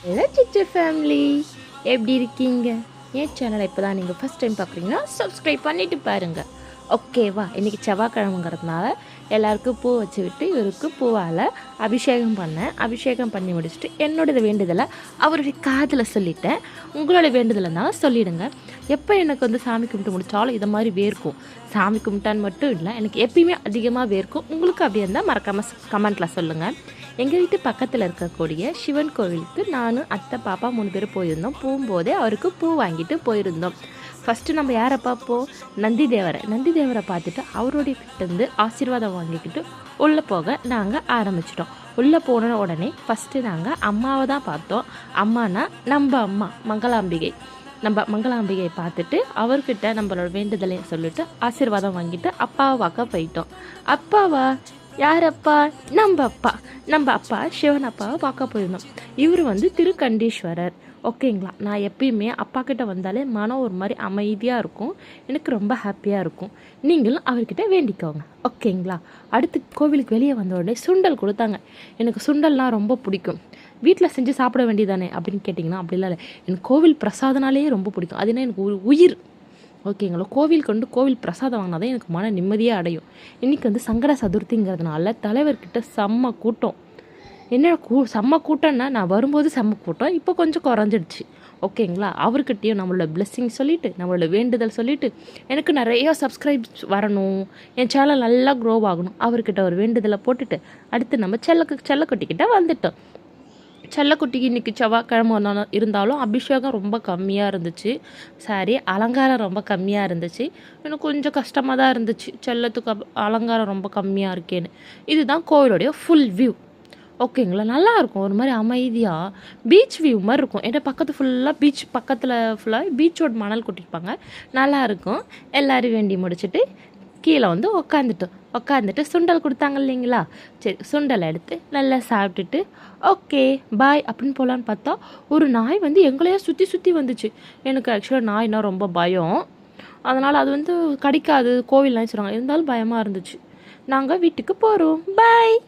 Hello சிச்சர் family, எப்படி இருக்கீங்க? என் சேனலை இப்போ தான் நீங்கள் ஃபஸ்ட் டைம் பார்க்குறீங்கன்னா சப்ஸ்கிரைப் பண்ணிவிட்டு பாருங்கள். ஓகேவா? இன்றைக்கி செவ்வாய்க்கிழமைங்கிறதுனால எல்லாருக்கும் பூ வச்சு விட்டு இவருக்கு பூவால் அபிஷேகம் பண்ணேன். அபிஷேகம் பண்ணி முடிச்சுட்டு என்னோடய வேண்டுதலை அவருடைய காதில் சொல்லிட்டேன். உங்களோட வேண்டுதலை இருந்தாலும் சொல்லிவிடுங்க. எப்போ எனக்கு வந்து சாமி கும்பிட்டு முடித்தாலும் இதை மாதிரி வேர்க்கும். சாமி கும்பிட்டான்னு மட்டும் இல்லை, எனக்கு எப்பயுமே அதிகமாக வேர்க்கும். உங்களுக்கு அப்படி இருந்தால் மறக்காமல் கமெண்ட்டில் சொல்லுங்கள். எங்கள் வீட்டு பக்கத்தில் இருக்கக்கூடிய சிவன் கோவிலுக்கு நானும் அத்தை பாப்பா 3 பேர் போயிருந்தோம். போகும்போதே அவருக்கு பூ வாங்கிட்டு போயிருந்தோம். ஃபஸ்ட்டு நம்ம யாரை பார்ப்போம்? நந்தி தேவரை பார்த்துட்டு அவருடைய கிட்டேருந்து ஆசீர்வாதம் வாங்கிக்கிட்டு உள்ளே போக நாங்கள் ஆரம்பிச்சிட்டோம். உள்ளே போன உடனே ஃபஸ்ட்டு நாங்கள் அம்மாவை தான் பார்த்தோம். அம்மானா நம்ம அம்மா மங்களாம்பிகையை பார்த்துட்டு அவர்கிட்ட நம்மளோட வேண்டுதலையும் சொல்லிட்டு ஆசீர்வாதம் வாங்கிட்டு அப்பாவை பார்க்க போயிட்டோம். அப்பாவா? யார் அப்பா? நம்ம அப்பா சிவன் அப்பாவை பார்க்க போயிருந்தோம். இவர் வந்து திருக்கண்டீஸ்வரர். ஓகேங்களா? நான் எப்பயுமே அப்பா கிட்ட வந்தாலே மனம் ஒரு மாதிரி அமைதியாக இருக்கும். எனக்கு ரொம்ப ஹாப்பியாக இருக்கும். நீங்களும் அவர்கிட்ட வேண்டிக்கோங்க. ஓகேங்களா? அடுத்து கோவிலுக்கு வெளியே வந்த உடனே சுண்டல் கொடுத்தாங்க. எனக்கு சுண்டல்னால் ரொம்ப பிடிக்கும். வீட்டில் செஞ்சு சாப்பிட வேண்டியதானே அப்படின்னு கேட்டிங்கன்னா அப்படிலாம் இல்லை. எனக்கு கோவில் பிரசாதனாலே ரொம்ப பிடிக்கும். அதுனா எனக்கு ஒரு உயிர். ஓகேங்களா? கோவில் பிரசாதம் வாங்கினா தான் எனக்கு மன நிம்மதியாக அடையும். இன்றைக்கி வந்து சங்கட சதுர்த்திங்கிறதுனால தலைவர்கிட்ட செம்ம கூட்டம். என்ன செம்ம கூட்டம்னா, நான் வரும்போது செம்ம கூட்டம், இப்போ கொஞ்சம் குறைஞ்சிடுச்சு. ஓகேங்களா? அவர்கிட்டையும் நம்மளோட பிளெஸ்ஸிங் சொல்லிவிட்டு, நம்மளோட வேண்டுதல் சொல்லிவிட்டு, எனக்கு நிறையா சப்ஸ்கிரைப்ஸ் வரணும், என் சேனல் நல்லா க்ரோ ஆகணும், அவர்கிட்ட ஒரு வேண்டுதலை போட்டுட்டு அடுத்து நம்ம செல்லக்குட்டிக்கிட்ட வந்துட்டோம். செல்லக்குட்டிக்கு இன்றைக்கி செவ்வாய்க்கிழமை இருந்தாலும் அபிஷேகம் ரொம்ப கம்மியாக இருந்துச்சு. சாரி, அலங்காரம் ரொம்ப கம்மியாக இருந்துச்சு. எனக்கு கொஞ்சம் கஷ்டமாக தான் இருந்துச்சு, செல்லத்துக்கு அலங்காரம் ரொம்ப கம்மியாக இருக்கேன்னு. இதுதான் கோவிலுடைய ஃபுல் வியூ. ஓகேங்களா? நல்லாயிருக்கும். ஒரு மாதிரி அமைதியாக பீச் வியூ மாதிரி இருக்கும். ஏன்னா பக்கத்தில் ஃபுல்லாக பீச்சோட மணல் கொட்டியிருப்பாங்க. நல்லாயிருக்கும். எல்லோரும் வேண்டி முடிச்சுட்டு கீழே வந்து உட்காந்துட்டு சுண்டல் கொடுத்தாங்க இல்லைங்களா? சரி, சுண்டல் எடுத்து நல்லா சாப்பிட்டுட்டு ஓகே பாய் அப்படின்னு போகலான்னு பார்த்தா ஒரு நாய் வந்து எங்களையே சுற்றி வந்துச்சு. எனக்கு ஆக்சுவலாக நாய்னா ரொம்ப பயம். அதனால் அது வந்து கடிக்காது, கோவில்லாம் சொல்கிறாங்க. இருந்தாலும் பயமாக இருந்துச்சு. நாங்கள் வீட்டுக்கு போகிறோம். பாய்.